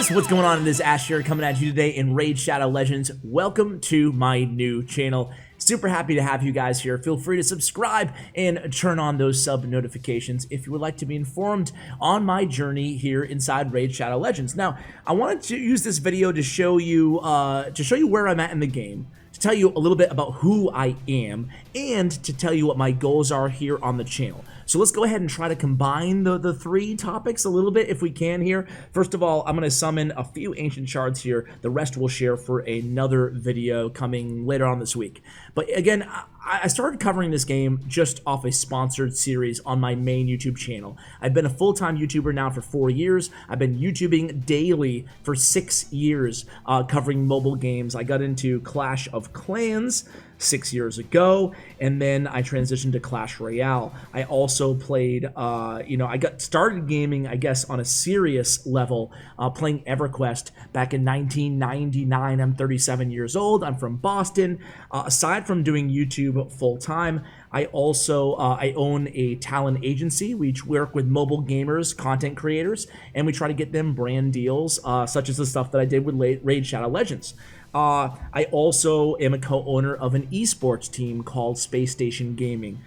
guys, what's going on? It is Ash here coming at you today in Raid Shadow Legends. Welcome to my new channel. Super happy to have you guys here. Feel free to subscribe and turn on those sub notifications if you would like to be informed on my journey here inside Raid Shadow Legends. Now, I wanted to use this video to show you where I'm at in the game, to tell you a little bit about who I am, and to tell you what my goals are here on the channel. So let's go ahead and try to combine the three topics a little bit if we can here. First of all, I'm going to summon a few ancient shards here. The rest we'll share for another video coming later on this week. But again, I started covering this game just off a sponsored series on my main YouTube channel. I've been a full-time YouTuber now for 4 years. I've been YouTubing daily for 6 years, covering mobile games. I got into Clash of Clans 6 years ago, and then I transitioned to Clash Royale. I also played, I got started gaming, I guess, on a serious level, playing EverQuest back in 1999. I'm 37 years old. I'm from Boston. Aside from doing YouTube full-time, I also I own a talent agency. We work with mobile gamers, content creators, and we try to get them brand deals, such as the stuff that I did with Raid Shadow Legends. I also am a co-owner of an esports team called Space Station Gaming.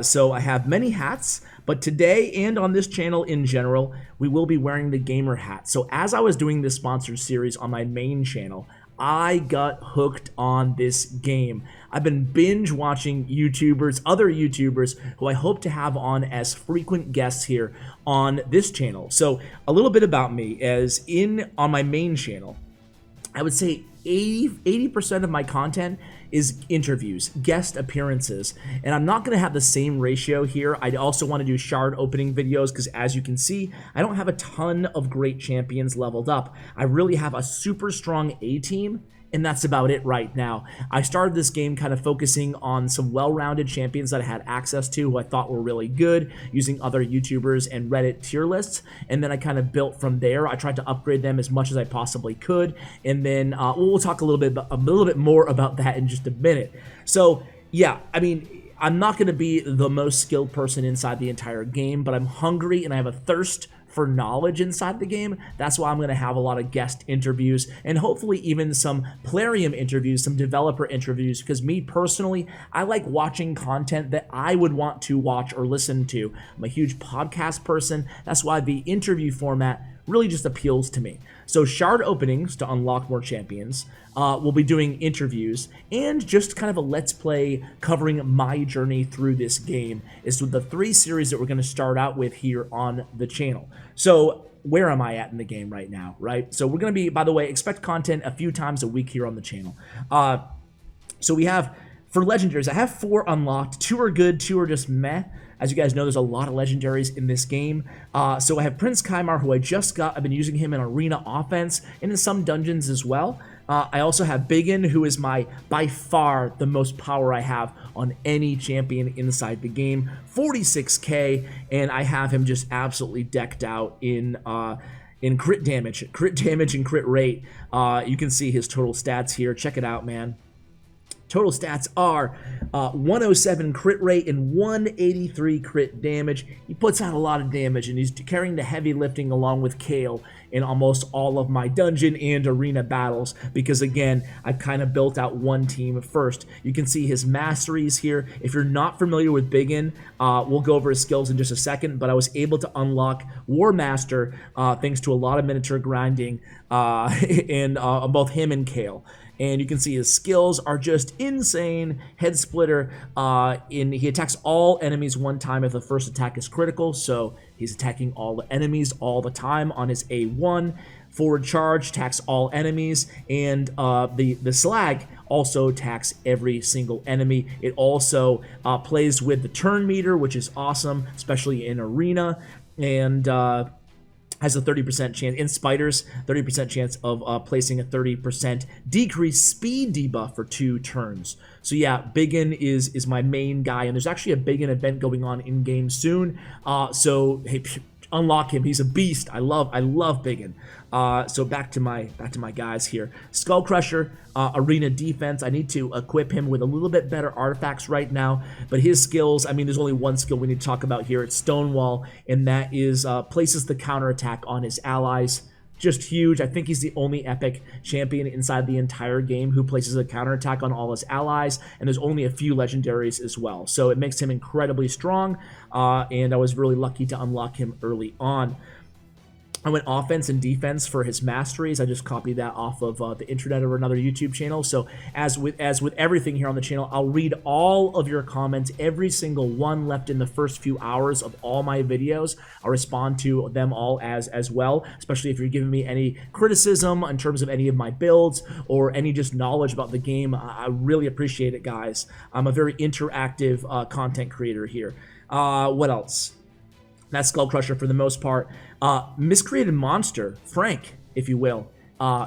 So I have many hats, but today and on this channel in general, we will be wearing the gamer hat. So as I was doing this sponsored series on my main channel, I got hooked on this game. I've been binge watching other YouTubers who I hope to have on as frequent guests here on this channel. So a little bit about me, on my main channel, I would say 80% of my content is interviews, guest appearances, and I'm not going to have the same ratio here. I also want to do shard opening videos because, as you can see, I don't have a ton of great champions leveled up. I really have a super strong A team, and that's about it right now. I started this game kind of focusing on some well-rounded champions that I had access to, who I thought were really good, using other YouTubers and Reddit tier lists, and then I kind of built from there. I tried to upgrade them as much as I possibly could, and then we'll talk a little bit more about that in just a minute. So yeah, I mean, I'm not going to be the most skilled person inside the entire game, but I'm hungry and I have a thirst for knowledge inside the game. That's why I'm going to have a lot of guest interviews and hopefully even some Plarium interviews, some developer interviews, because me personally, I like watching content that I would want to watch or listen to. I'm a huge podcast person. That's why the interview format really just appeals to me. So shard openings to unlock more champions. We'll be doing interviews and just kind of a let's play covering my journey through this game is the 3 series that we're going to start out with here on the channel. So where am I at in the game right now, right? So we're going to be, by the way, expect content a few times a week here on the channel. So we have, for Legendaries, I have 4 unlocked. 2 are good, 2 are just meh. As you guys know, there's a lot of Legendaries in this game. So I have Prince Kaimar, who I just got. I've been using him in arena offense and in some dungeons as well. I also have Biggin, who is by far the most power I have on any champion inside the game. 46k, and I have him just absolutely decked out in crit damage and crit rate. You can see his total stats here. Check it out, man. Total stats are 107 crit rate and 183 crit damage. He puts out a lot of damage, and he's carrying the heavy lifting along with Kale in almost all of my dungeon and arena battles because, again, I've kind of built out one team first. You can see his masteries here. If you're not familiar with Biggin, we'll go over his skills in just a second, but I was able to unlock War Master thanks to a lot of miniature grinding and both him and Kale. And you can see his skills are just insane. Head Splitter, he attacks all enemies one time if the first attack is critical, so he's attacking all the enemies all the time on his A1. Forward Charge attacks all enemies, and the Slag also attacks every single enemy. It also plays with the turn meter, which is awesome, especially in arena, and has a 30% chance, in spiders, 30% chance of placing a 30% decreased speed debuff for 2 turns. So yeah, Biggin is my main guy, and there's actually a Biggin event going on in-game soon. So hey, unlock him. He's a beast. I love Biggin. So back to my guys here. Skull Crusher, arena defense. I need to equip him with a little bit better artifacts right now, but his skills, I mean, there's only one skill we need to talk about here. It's Stonewall, and that is places the counterattack on his allies. just huge. I think he's the only epic champion inside the entire game who places a counterattack on all his allies, and there's only a few legendaries as well. So it makes him incredibly strong, and I was really lucky to unlock him early on. I went offense and defense for his masteries. I just copied that off of the internet or another YouTube channel. So as with everything here on the channel, I'll read all of your comments, every single one left in the first few hours of all my videos. I'll respond to them all as well, especially if you're giving me any criticism in terms of any of my builds or any just knowledge about the game. I really appreciate it, guys. I'm a very interactive content creator here. What else? That's Skull Crusher for the most part. Miscreated Monster, Frank, if you will.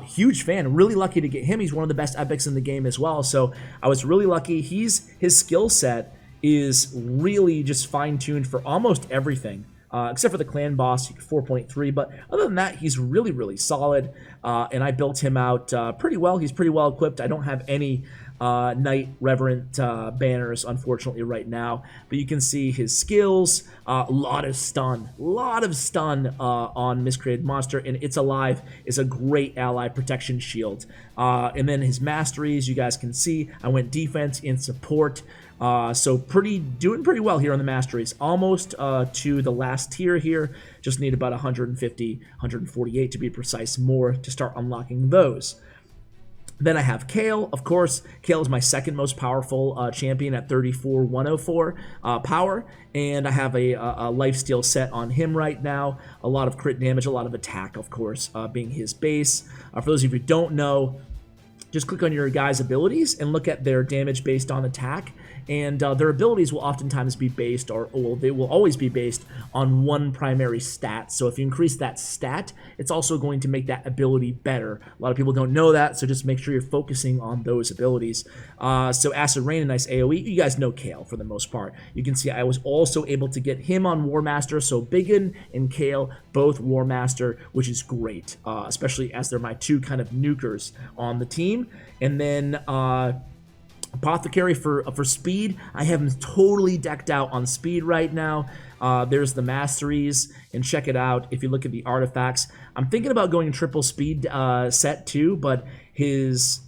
Huge fan, really lucky to get him. He's one of the best epics in the game as well, so I was really lucky. His skill set is really just fine-tuned for almost everything, except for the clan boss, 4.3, but other than that, he's really, really solid, and I built him out pretty well. He's pretty well equipped. I don't have any Knight Reverent banners, unfortunately, right now, but you can see his skills. A lot of stun on Miscreated Monster, and It's Alive is a great ally protection shield. And then his masteries, you guys can see, I went defense and support. So doing pretty well here on the masteries. Almost to the last tier here. Just need about 150, 148 to be precise, more to start unlocking those. Then I have Kale, of course. Kale is my second most powerful champion at 34,104 power, and I have a lifesteal set on him right now. A lot of crit damage, a lot of attack, of course, being his base. For those of you who don't know, just click on your guys' abilities and look at their damage based on attack, and their abilities will oftentimes be based, they will always be based on one primary stat. So if you increase that stat, it's also going to make that ability better. A lot of people don't know that, so just make sure you're focusing on those abilities. So Acid Rain, a nice AoE. You guys know Kale for the most part. You can see I was also able to get him on War Master, so Biggin and Kale, both War Master, which is great, especially as they're my two kind of nukers on the team. And then Apothecary for speed. I have him totally decked out on speed right now. There's the masteries, and check it out. If you look at the artifacts, I'm thinking about going triple speed set too, but his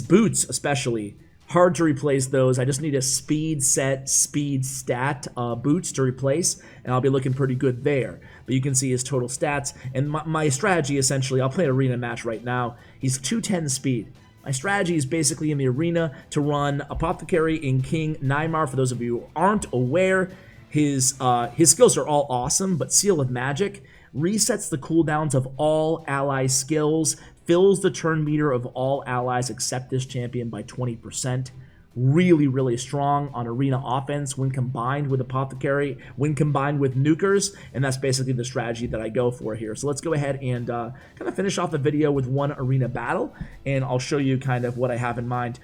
boots especially, hard to replace those. I just need a speed set, speed stat boots to replace, and I'll be looking pretty good there. But you can see his total stats, and my strategy essentially, I'll play an arena match right now. He's 210 speed. My strategy is basically in the arena to run Apothecary and King Nymar. For those of you who aren't aware, his skills are all awesome, but Seal of Magic resets the cooldowns of all ally skills, fills the turn meter of all allies except this champion by 20%. Really, really strong on arena offense when combined with Apothecary, when combined with nukers, and that's basically the strategy that I go for here. So let's go ahead and kind of finish off the video with one arena battle, and I'll show you kind of what I have in mind.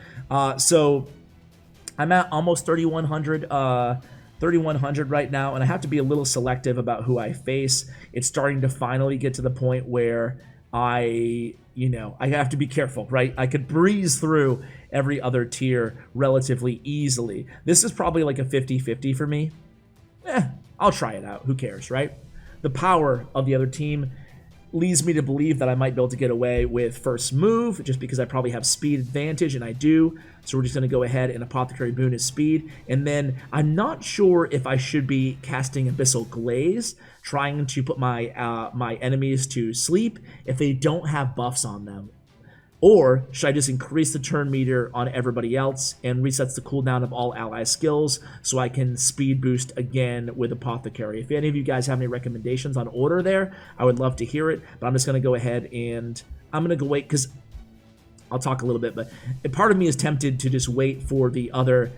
So I'm at almost 3,100 right now, and I have to be a little selective about who I face. It's starting to finally get to the point where I have to be careful, right? I could breeze through every other tier relatively easily. This is probably like a 50-50 for me. I'll try it out. Who cares, right? The power of the other team leads me to believe that I might be able to get away with first move, just because I probably have speed advantage, and I do. So we're just going to go ahead and Apothecary Boon is speed. And then I'm not sure if I should be casting Abyssal Glaze, trying to put my my enemies to sleep if they don't have buffs on them. Or should I just increase the turn meter on everybody else and resets the cooldown of all ally skills so I can speed boost again with Apothecary? If any of you guys have any recommendations on order there, I would love to hear it. But I'm just going to go ahead and I'm going to go wait, because I'll talk a little bit, but part of me is tempted to just wait for the other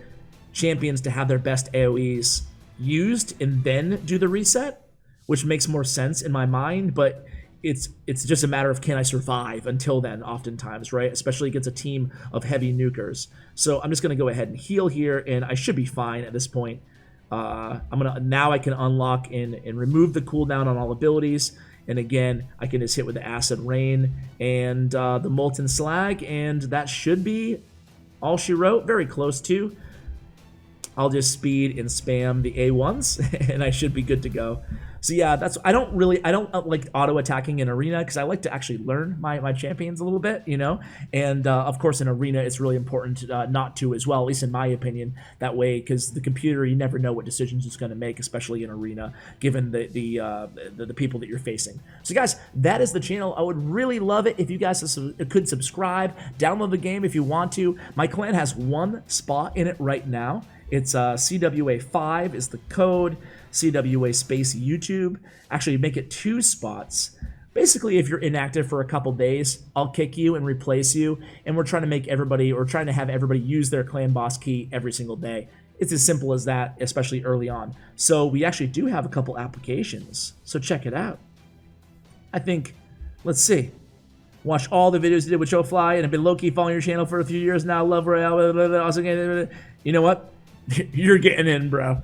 champions to have their best AoEs used and then do the reset, which makes more sense in my mind, but it's just a matter of can I survive until then, oftentimes, right? Especially against a team of heavy nukers. So I'm just going to go ahead and heal here, and I should be fine at this point. Now I can unlock and remove the cooldown on all abilities, and again, I can just hit with the Acid Rain and the Molten Slag, and that should be all she wrote, very close to. I'll just speed and spam the A1s, and I should be good to go. So yeah, I don't like auto attacking in arena because I like to actually learn my champions a little bit, you know. And of course, in arena, it's really important not to as well, at least in my opinion. That way, because the computer, you never know what decisions it's going to make, especially in arena, given the people that you're facing. So guys, that is the channel. I would really love it if you guys could subscribe, download the game if you want to. My clan has one spot in it right now. It's CWA5 is the code, CWA space YouTube. Actually, make it 2 spots. Basically, if you're inactive for a couple days, I'll kick you and replace you. And we're trying to make everybody, or trying to have everybody use their clan boss key every single day. It's as simple as that, especially early on. So we actually do have a couple applications. So check it out. I think, let's see. Watch all the videos you did with Joe Fly, and I've been low-key following your channel for a few years now. Love Royale. Also, you know what? You're getting in, bro.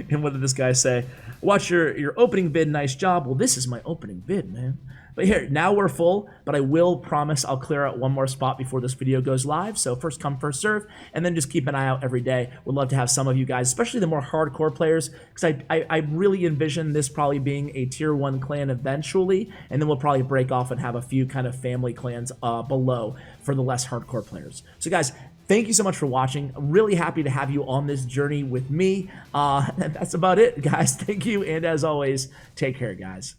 And what did this guy say? Watch your opening vid. Nice job. Well, this is my opening vid, man. But here, now we're full, but I will promise I'll clear out one more spot before this video goes live. So first come, first serve, and then just keep an eye out every day. Would love to have some of you guys, especially the more hardcore players, because I really envision this probably being a tier 1 clan eventually, and then we'll probably break off and have a few kind of family clans below for the less hardcore players. So guys, thank you so much for watching. I'm really happy to have you on this journey with me. That's about it, guys. Thank you, and as always, take care, guys.